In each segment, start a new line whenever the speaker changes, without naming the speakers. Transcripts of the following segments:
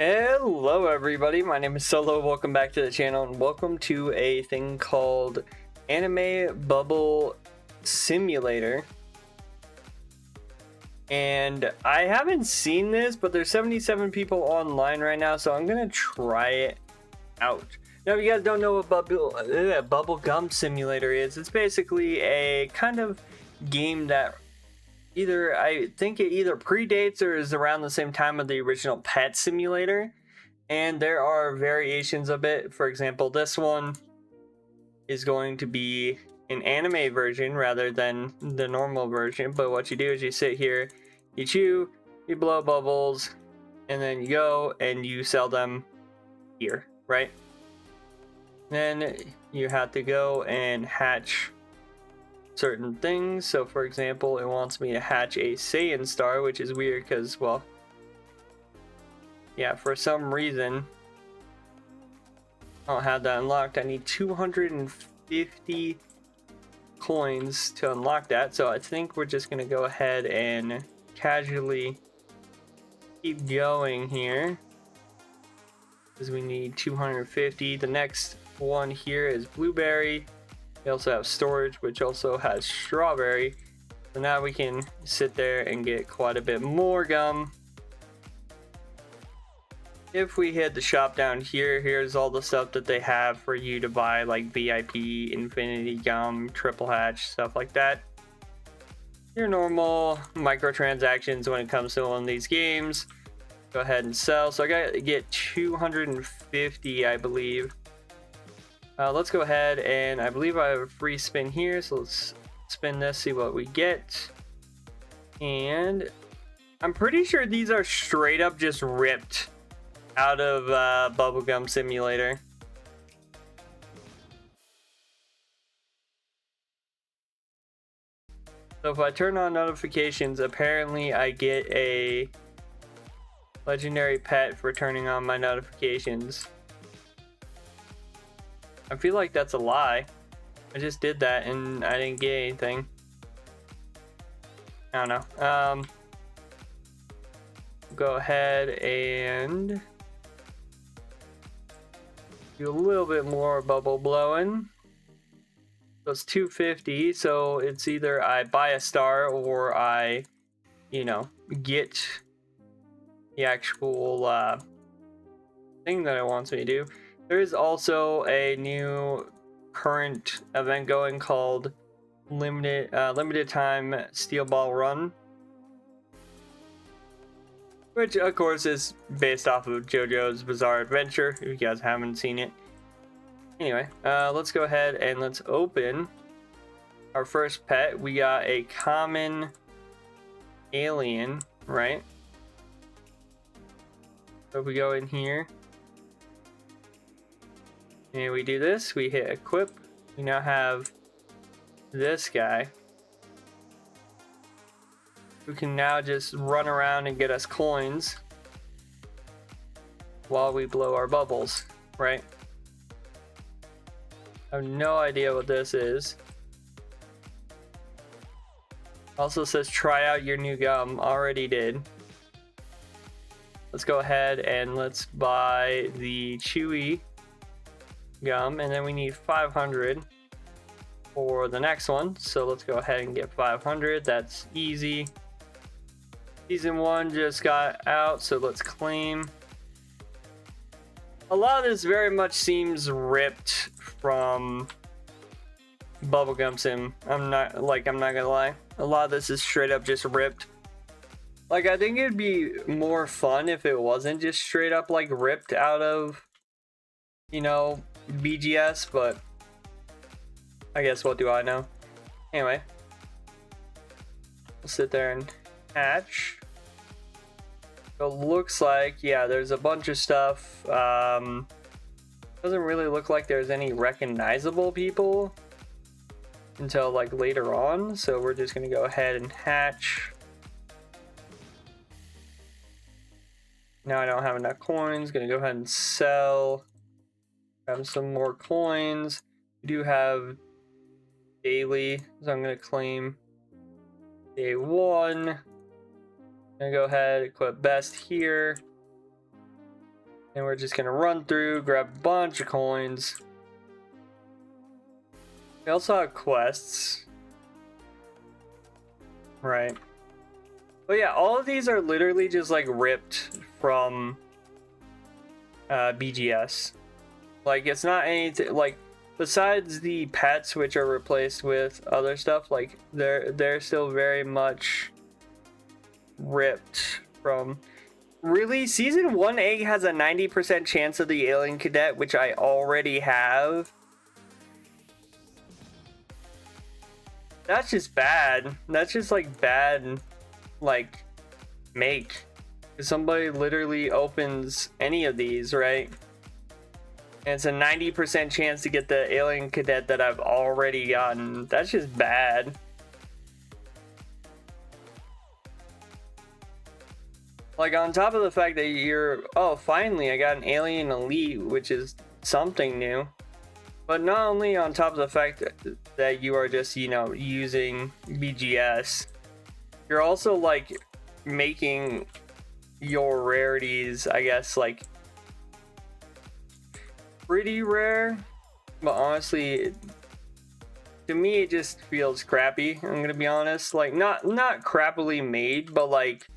Hello everybody, my name is Solo, welcome back to the channel, and welcome to a thing called Anime Bubble Simulator. And I haven't seen this, but there's 77 people online right now, so I'm gonna try it out. Now, if you guys don't know what BubbleGum Simulator is, it's basically a kind of game that I think it either predates or is around the same time of the original Pet Simulator, and there are variations of it. For example, this one is going to be an anime version rather than the normal version, but what you do is you sit here, you chew, you blow bubbles, and then you go and you sell them here, right? Then you have to go and hatch certain things. So for example, it wants me to hatch a Saiyan star, which is weird because, well, yeah, for some reason I don't have that unlocked. I need 250 coins to unlock that, so I think we're just gonna go ahead and casually keep going here because we need 250. The next one here is blueberry. We also have storage, which also has strawberry. So now we can sit there and get quite a bit more gum. If we hit the shop down here, here's all the stuff that they have for you to buy, like VIP, Infinity Gum, Triple Hatch, stuff like that. Your normal microtransactions when it comes to one of these games. Go ahead and sell. So I gotta get 250, I believe. Let's go ahead, and I believe I have a free spin here, so let's spin this, see what we get. And I'm pretty sure these are straight up just ripped out of BubbleGum Simulator. So if I turn on notifications, apparently I get a legendary pet for turning on my notifications. I feel like that's a lie. I just did that and I didn't get anything. I don't know. Go ahead and do a little bit more bubble blowing. So it's 250, so it's either I buy a star or I, get the actual thing that it wants me to do. There is also a new current event going called limited time steel ball run, which of course is based off of JoJo's Bizarre Adventure, if you guys haven't seen it. Anyway, let's go ahead and let's open our first pet. We got a common alien, right? So if we go in here and we do this, we hit equip. We now have this guy who can now just run around and get us coins while we blow our bubbles, right? I have no idea what this is. Also says try out your new gum. Already did. Let's go ahead and let's buy the chewy gum, and then we need 500 for the next one, so let's go ahead and get 500. That's easy. Season 1 just got out, so let's claim. A lot of this very much seems ripped from BubbleGum Sim. I'm not gonna lie, a lot of this is straight up just ripped. Like, I think it'd be more fun if it wasn't just straight up like ripped out of, BGS, but I guess what do I know? Anyway, we'll sit there and hatch. So it looks like, yeah, there's a bunch of stuff. Doesn't really look like there's any recognizable people until like later on, so we're just gonna go ahead and hatch. Now I don't have enough coins, gonna go ahead and sell. Have some more coins. We do have daily, so I'm gonna claim day 1. I'm gonna go ahead and equip best here. And we're just gonna run through, grab a bunch of coins. We also have quests. Right. But yeah, all of these are literally just like ripped from BGS. Like, it's not anything like, besides the pets which are replaced with other stuff, like they're still very much ripped from. Really, season 1 egg has a 90% chance of the alien cadet, which I already have. That's just bad. That's just like bad, like, make. If somebody literally opens any of these, right? And it's a 90% chance to get the alien cadet that I've already gotten. That's just bad. Like, on top of the fact that you're, oh, finally I got an alien elite, which is something new. But not only on top of the fact that you are just, you know, using BGS, you're also like making your rarities, I guess, like pretty rare. But honestly, to me it just feels crappy, I'm gonna be honest. Like, not crappily made, but like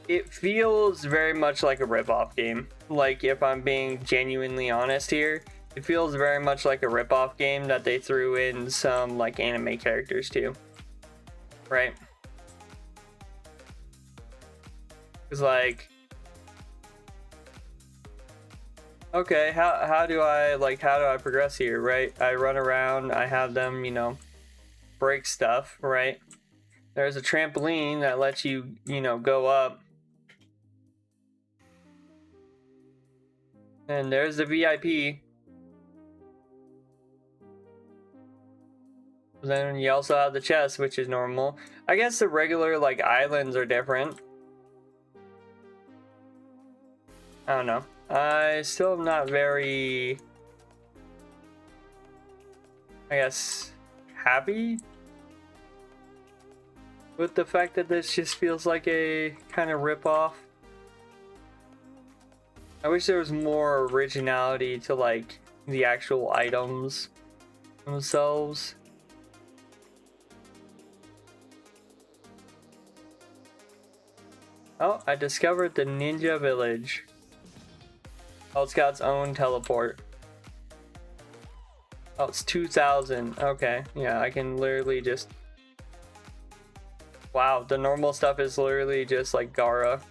it feels very much like a rip-off game. Like, if I'm being genuinely honest here, it feels very much like a rip-off game that they threw in some like anime characters too, right? It's like, okay, how do I progress here, right? I run around, I have them, you know, break stuff, right? There's a trampoline that lets you, you know, go up. And there's the VIP. Then you also have the chest, which is normal. I guess the regular like islands are different. I don't know. I still am not very, I guess, happy with the fact that this just feels like a kind of rip-off. I wish there was more originality to like the actual items themselves. Oh, I discovered the ninja village. Oh, it's got its own teleport. Oh, it's 2,000. Okay, yeah, I can literally just... Wow, the normal stuff is literally just like Gara.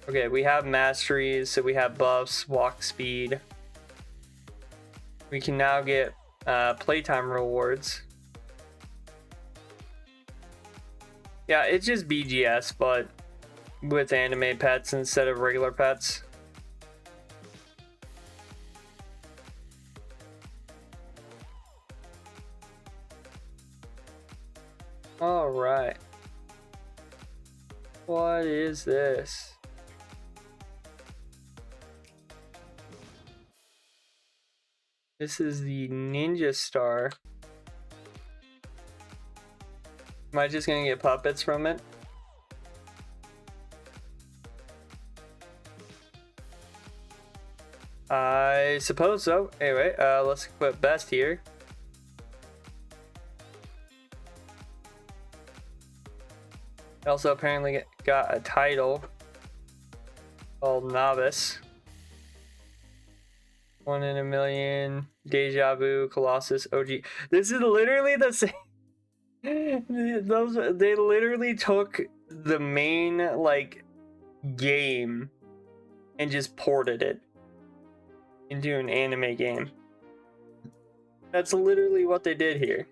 Okay, we have masteries, so we have buffs, walk speed. We can now get playtime rewards. Yeah, it's just BGS, but with anime pets instead of regular pets. All right. What is this? This is the ninja star. Am I just gonna get puppets from it? I suppose so. Anyway, let's equip best here. Also apparently got a title called Novice. 1 in a million, Deja Vu, Colossus, OG. This is literally the same. They literally took the main like game and just ported it into an anime game. That's literally what they did here.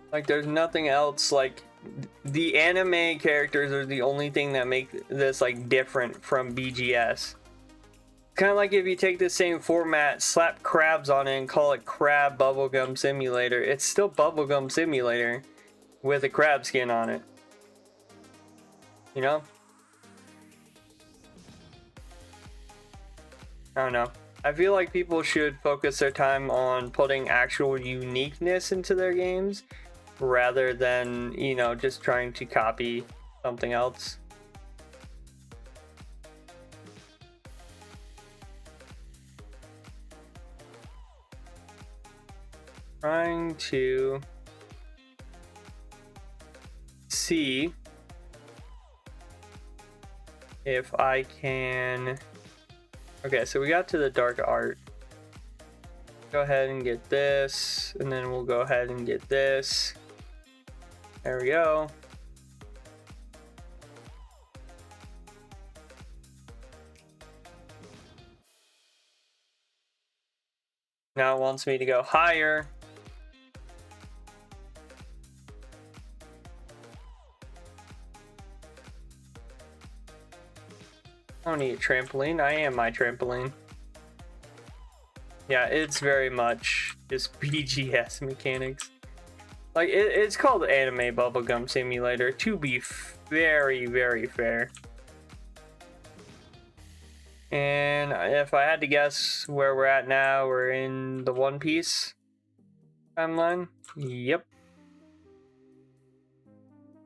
Like, there's nothing else. Like, the anime characters are the only thing that make this like different from BGS. Kind of like if you take the same format, slap crabs on it and call it Crab BubbleGum Simulator. It's still BubbleGum Simulator with a crab skin on it. You know? I don't know. I feel like people should focus their time on putting actual uniqueness into their games rather than, you know, just trying to copy something else. Trying to see if I can. Okay, so we got to the dark art. Go ahead and get this, and then we'll go ahead and get this. There we go. Now it wants me to go higher. I don't need a trampoline. I am my trampoline. Yeah, it's very much just BGS mechanics. Like, it's called Anime BubbleGum Simulator, to be very, very fair. And if I had to guess where we're at now, we're in the One Piece timeline. Yep.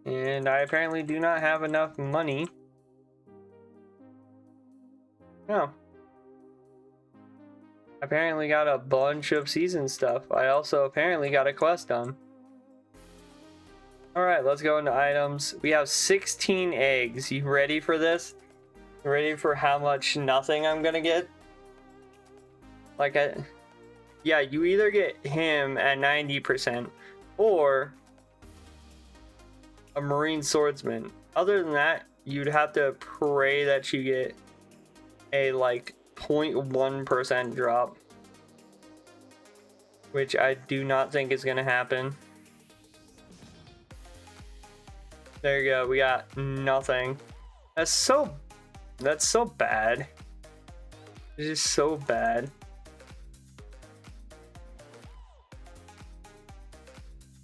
And I apparently do not have enough money. No. Apparently got a bunch of season stuff. I also apparently got a quest done. Alright, let's go into items. We have 16 eggs. You ready for this? Ready for how much nothing I'm gonna get? Like, yeah, you either get him at 90% or a marine swordsman. Other than that, you'd have to pray that you get a like 0.1% drop, which I do not think is gonna happen. There you go, we got nothing. That's so bad. It's just so bad.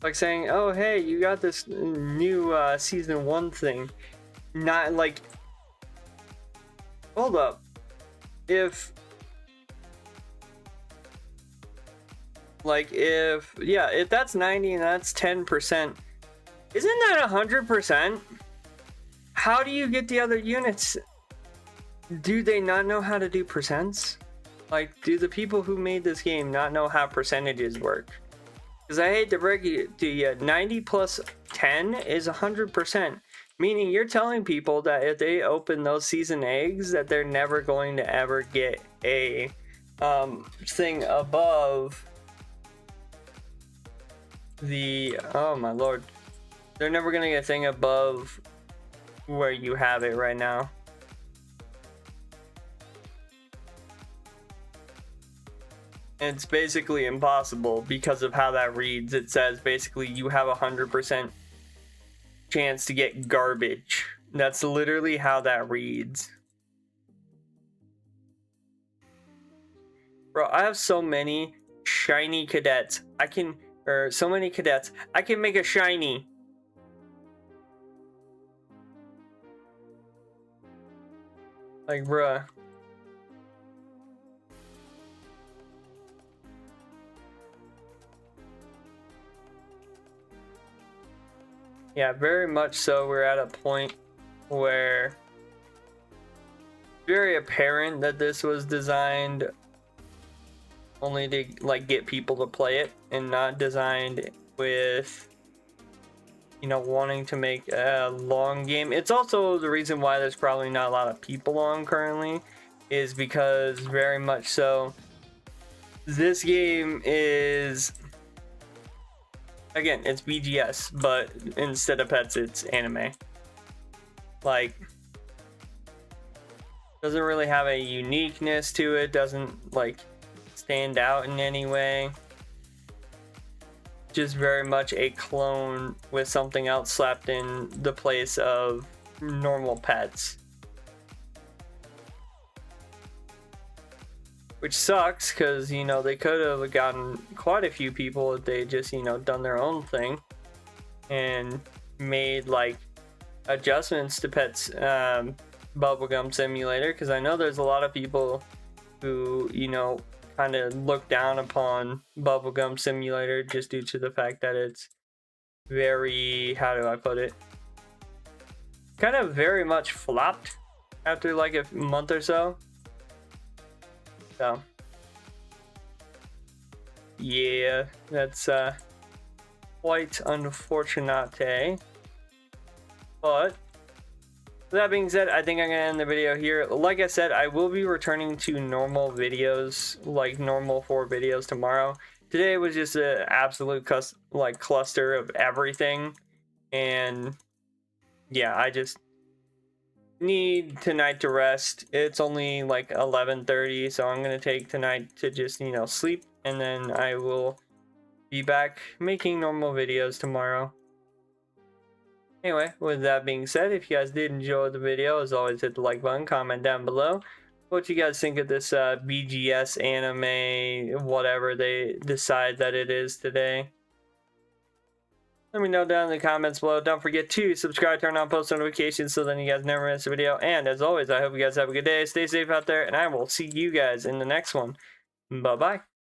Like saying, oh hey, you got this new season 1 thing. Not like, hold up. If that's 90 and that's 10%, isn't that 100%? How do you get the other units? Do they not know how to do percents? Like, do the people who made this game not know how percentages work? Because I hate to break it to you, 90 plus 10 is 100%. Meaning you're telling people that if they open those season eggs that they're never going to ever get a thing above the, oh my lord, they're never gonna get a thing above where you have it right now. It's basically impossible because of how that reads. It says basically you have 100% chance to get garbage. That's literally how that reads. Bro, I have so many shiny cadets. So many cadets. I can make a shiny. Like, bruh. Yeah, very much so. We're at a point where very apparent that this was designed only to like get people to play it and not designed with, you know, wanting to make a long game. It's also the reason why there's probably not a lot of people on currently, is because very much so this game is, again, it's BGS, but instead of pets, it's anime. Like, doesn't really have a uniqueness to it, doesn't like stand out in any way. Just very much a clone with something else slapped in the place of normal pets. Which sucks, because, you know, they could have gotten quite a few people if they just, you know, done their own thing and made like adjustments to Pets BubbleGum Simulator, because I know there's a lot of people who, you know, kind of look down upon BubbleGum Simulator just due to the fact that it's very, how do I put it, kind of very much flopped after like a month or so. So yeah, that's quite unfortunate. But that being said, I think I'm gonna end the video here. Like I said, I will be returning to normal videos, like normal 4 videos tomorrow. Today was just an absolute cluster of everything, and yeah, I just need tonight to rest. It's only like 11:30, so I'm gonna take tonight to just, you know, sleep, and then I will be back making normal videos tomorrow. Anyway, with that being said, if you guys did enjoy the video, as always, hit the like button, comment down below what you guys think of this BGS anime, whatever they decide that it is today. Let me know down in the comments below. Don't forget to subscribe, turn on post notifications so then you guys never miss a video. And as always, I hope you guys have a good day. Stay safe out there, and I will see you guys in the next one. Bye-bye.